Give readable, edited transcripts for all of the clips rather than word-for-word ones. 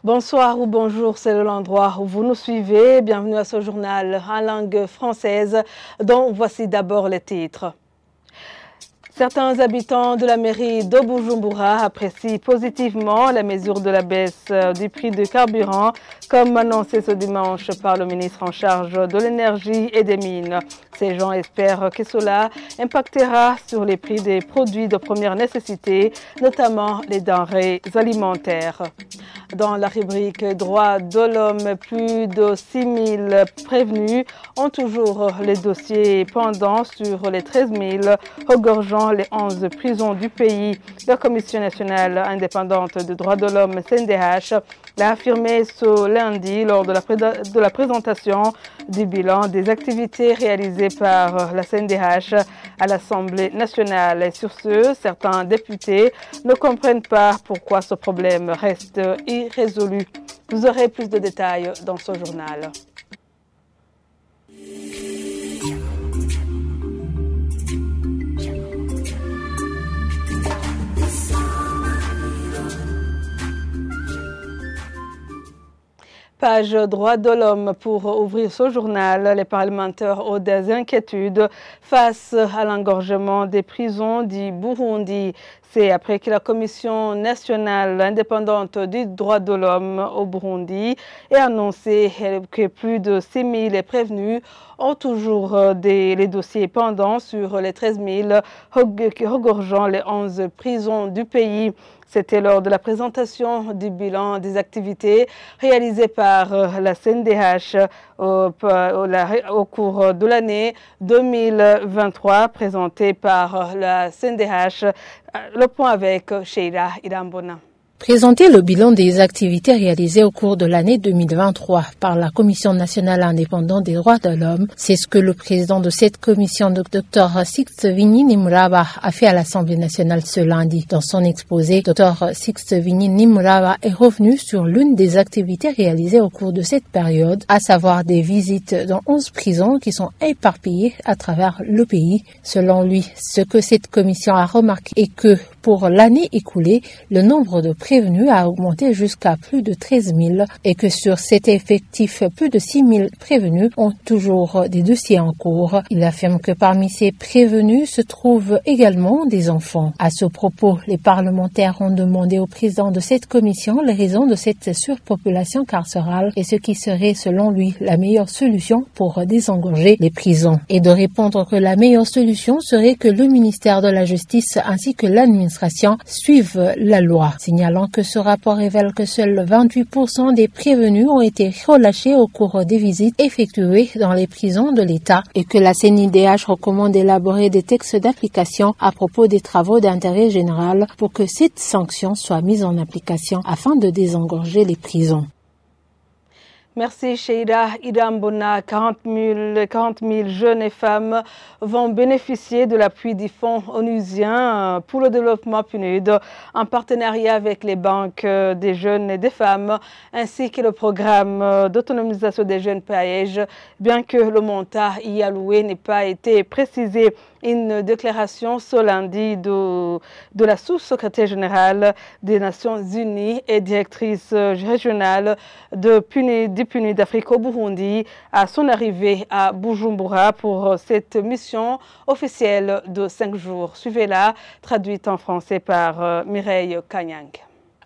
Bonsoir ou bonjour, c'est l'endroit où vous nous suivez. Bienvenue à ce journal en langue française dont voici d'abord les titres. Certains habitants de la mairie de Bujumbura apprécient positivement la mesure de la baisse du prix du carburant, comme annoncé ce dimanche par le ministre en charge de l'énergie et des mines. Ces gens espèrent que cela impactera sur les prix des produits de première nécessité, notamment les denrées alimentaires. Dans la rubrique Droits de l'homme, plus de 6000 prévenus ont toujours les dossiers pendants sur les 13 000, regorgeant les 11 prisons du pays. La Commission nationale indépendante des droits de l'homme, CNDH, l'a affirmé ce lundi lors de la présentation du bilan des activités réalisées par la CNDH à l'Assemblée nationale. Et sur ce, certains députés ne comprennent pas pourquoi ce problème reste irrésolu. Vous aurez plus de détails dans ce journal. Page droits de l'homme pour ouvrir ce journal. Les parlementaires ont des inquiétudes face à l'engorgement des prisons du Burundi. C'est après que la Commission nationale indépendante des droits de l'homme au Burundi ait annoncé que plus de 6 000 prévenus ont toujours les dossiers pendants sur les 13 000, regorgeant les 11 prisons du pays. C'était lors de la présentation du bilan des activités réalisées par la CNDH au cours de l'année 2023, présentée par la CNDH. Le point avec Sheila Irambona. Présenter le bilan des activités réalisées au cours de l'année 2023 par la Commission nationale indépendante des droits de l'homme, c'est ce que le président de cette commission, Dr Sixte Vinyi Nimraba, a fait à l'Assemblée nationale ce lundi. Dans son exposé, Dr Sixte Vinyi Nimraba est revenu sur l'une des activités réalisées au cours de cette période, à savoir des visites dans 11 prisons qui sont éparpillées à travers le pays. Selon lui, ce que cette commission a remarqué est que pour l'année écoulée, le nombre de prévenus a augmenté jusqu'à plus de 13 000 et que sur cet effectif, plus de 6 000 prévenus ont toujours des dossiers en cours. Il affirme que parmi ces prévenus se trouvent également des enfants. À ce propos, les parlementaires ont demandé au président de cette commission les raisons de cette surpopulation carcérale et ce qui serait selon lui la meilleure solution pour désengorger les prisons. Et de répondre que la meilleure solution serait que le ministère de la Justice ainsi que l'administration suivent la loi, signalant que ce rapport révèle que seuls 28% des prévenus ont été relâchés au cours des visites effectuées dans les prisons de l'État et que la CNIDH recommande d'élaborer des textes d'application à propos des travaux d'intérêt général pour que cette sanction soit mise en application afin de désengorger les prisons. Merci Sheila Irambona. 40 000 jeunes et femmes vont bénéficier de l'appui du Fonds onusien pour le développement PNUD en partenariat avec les banques des jeunes et des femmes ainsi que le programme d'autonomisation des jeunes PAEJ, bien que le montant y alloué n'ait pas été précisé. Une déclaration ce lundi de la sous-secrétaire générale des Nations Unies et directrice régionale du PNUD d'Afrique au Burundi à son arrivée à Bujumbura pour cette mission officielle de 5 jours. Suivez-la, traduite en français par Mireille Kanyang.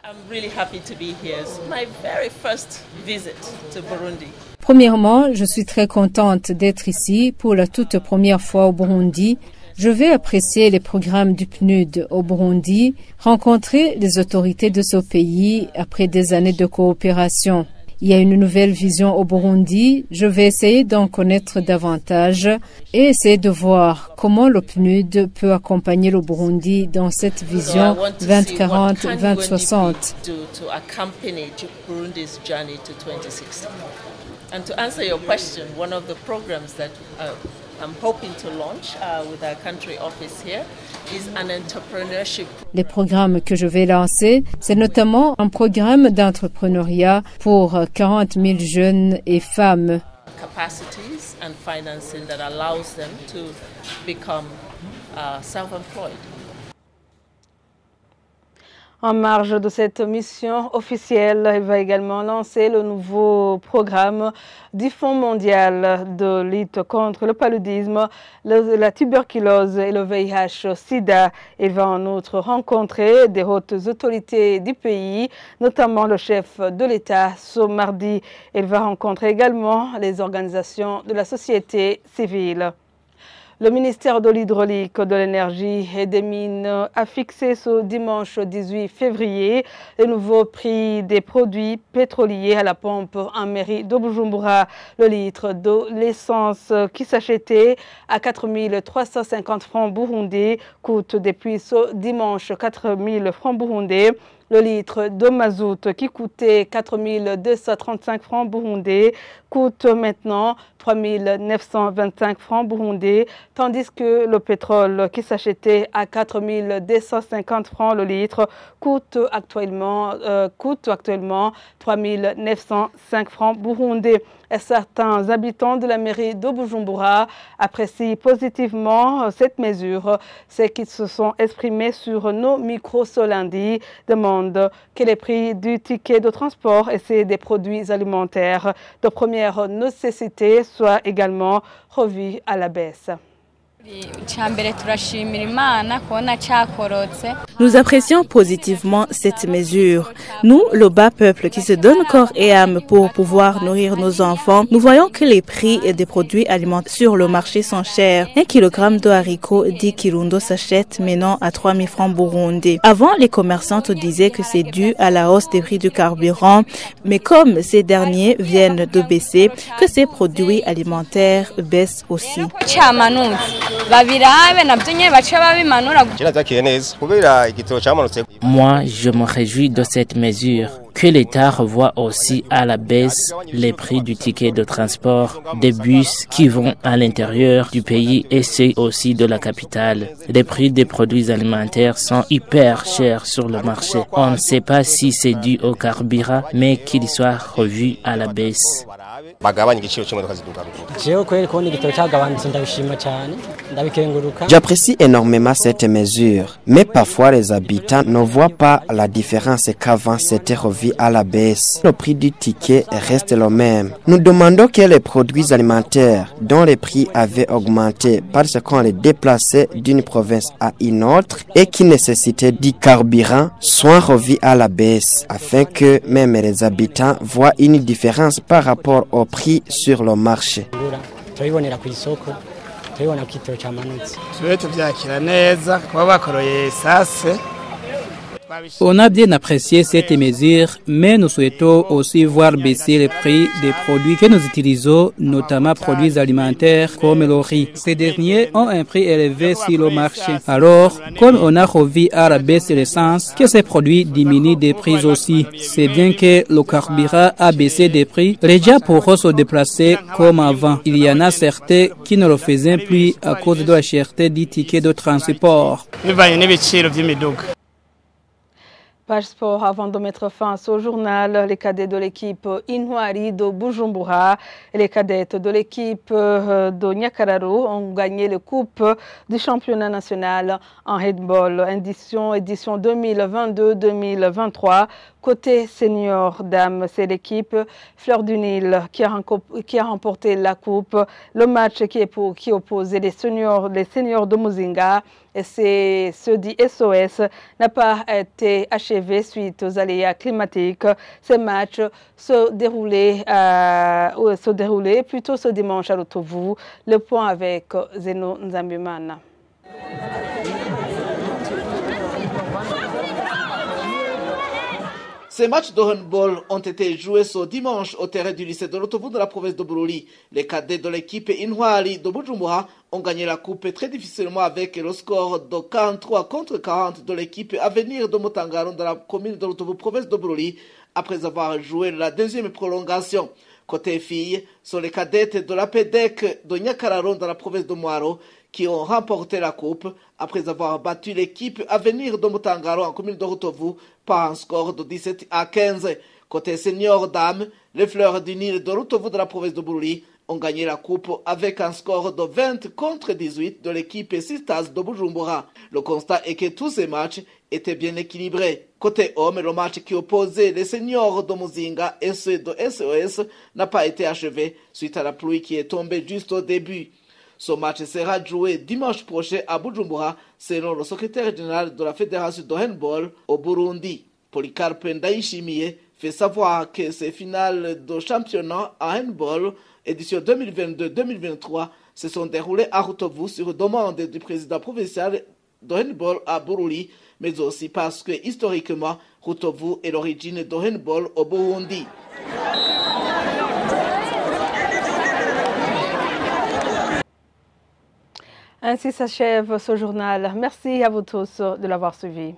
I'm really happy to be here. It's my very first visit to Burundi. Premièrement, je suis très contente d'être ici pour la toute première fois au Burundi. Je vais apprécier les programmes du PNUD au Burundi, rencontrer les autorités de ce pays après des années de coopération. Il y a une nouvelle vision au Burundi. Je vais essayer d'en connaître davantage et essayer de voir comment le PNUD peut accompagner le Burundi dans cette vision 2040-2060. And to answer your question, one of the programs that I'm hoping to launch with our country office here is an entrepreneurship. Les programmes que je vais lancer, c'est notamment un programme d'entrepreneuriat pour 40 000 jeunes et femmes. Capacities and financing that allows them to become self-employed. En marge de cette mission officielle, il va également lancer le nouveau programme du Fonds mondial de lutte contre le paludisme, la tuberculose et le VIH-Sida. Il va en outre rencontrer des hautes autorités du pays, notamment le chef de l'État ce mardi. Il va rencontrer également les organisations de la société civile. Le ministère de l'Hydraulique, de l'Énergie et des Mines a fixé ce dimanche 18 février le nouveau prix des produits pétroliers à la pompe en mairie de Bujumbura. Le litre de l'essence qui s'achetait à 4 350 francs burundais coûte depuis ce dimanche 4 000 francs burundais. Le litre de mazout qui coûtait 4 235 francs burundais coûte maintenant 3 925 francs burundais, tandis que le pétrole qui s'achetait à 4 250 francs le litre coûte actuellement 3 905 francs burundais. Et certains habitants de la mairie de Bujumbura apprécient positivement cette mesure. Ceux qui se sont exprimés sur nos micros ce lundi demandent que les prix du ticket de transport et ceux des produits alimentaires de première nécessité soient également revus à la baisse. Nous apprécions positivement cette mesure. Nous, le bas peuple qui se donne corps et âme pour pouvoir nourrir nos enfants, nous voyons que les prix des produits alimentaires sur le marché sont chers. 1 kg de haricots 10 kirundo s'achète maintenant à 3 000 francs burundais. Avant, les commerçantes disaient que c'est dû à la hausse des prix du carburant, mais comme ces derniers viennent de baisser, que ces produits alimentaires baissent aussi. Moi, je me réjouis de cette mesure. Que l'État revoie aussi à la baisse les prix du ticket de transport des bus qui vont à l'intérieur du pays et ceux aussi de la capitale. Les prix des produits alimentaires sont hyper chers sur le marché. On ne sait pas si c'est dû au carburant, mais qu'il soit revu à la baisse. J'apprécie énormément cette mesure, mais parfois les habitants ne voient pas la différence qu'avant c'était revu à la baisse. Le prix du ticket reste le même. Nous demandons que les produits alimentaires dont les prix avaient augmenté parce qu'on les déplaçait d'une province à une autre et qui nécessitaient du carburant soient revus à la baisse afin que même les habitants voient une différence par rapport au prix sur le marché. On a bien apprécié cette mesure, mais nous souhaitons aussi voir baisser les prix des produits que nous utilisons, notamment produits alimentaires comme le riz. Ces derniers ont un prix élevé sur le marché. Alors, comme on a revu à la baisse l'essence, que ces produits diminuent des prix aussi. C'est bien que le carburant a baissé des prix. Les gens pourront se déplacer comme avant. Il y en a certains qui ne le faisaient plus à cause de la cherté du ticket de transport. Page sport, avant de mettre fin à ce journal, les cadets de l'équipe Intwari de Bujumbura et les cadettes de l'équipe de Nyakararu ont gagné la coupe du championnat national en handball, édition 2022-2023. Côté senior dames, c'est l'équipe Fleur du Nil qui a remporté la coupe. Le match qui opposait les seniors de Muzinga et c'est ceux du SOS n'a pas été achevé suite aux aléas climatiques. Ces matchs se déroulaient plutôt ce dimanche à Lutovu. Le point avec Zeno Nzambimana. Ces matchs de handball ont été joués ce dimanche au terrain du lycée de Lutovu de la province de Bururi. Les cadets de l'équipe Intwari de Bujumbura ont gagné la coupe très difficilement avec le score de 43 contre 40 de l'équipe Avenir de Mutangaro de la commune de Lutovu, province de Bururi, après avoir joué la deuxième prolongation. Côté filles, sont les cadettes de la PEDEC de Nyakararon dans la province de Mwaro qui ont remporté la coupe après avoir battu l'équipe Avenir de Mutangaro en commune de Lutovu par un score de 17 à 15. Côté senior dames, les Fleurs du Nil de Lutovu de la province de Bururi ont gagné la coupe avec un score de 20 contre 18 de l'équipe Sistas de Bujumbura. Le constat est que tous ces matchs était bien équilibré. Côté homme, le match qui opposait les seniors de Muzinga et ceux de SOS n'a pas été achevé suite à la pluie qui est tombée juste au début. Ce match sera joué dimanche prochain à Bujumbura, selon le secrétaire général de la Fédération de handball au Burundi. Polycarpe Ndayishimiye fait savoir que ces finales de championnat à handball édition 2022-2023 se sont déroulées à Rutovu sur demande du président provincial de handball à Bururi, mais aussi parce que historiquement, Rutovu est l'origine de handball au Burundi. Ainsi s'achève ce journal. Merci à vous tous de l'avoir suivi.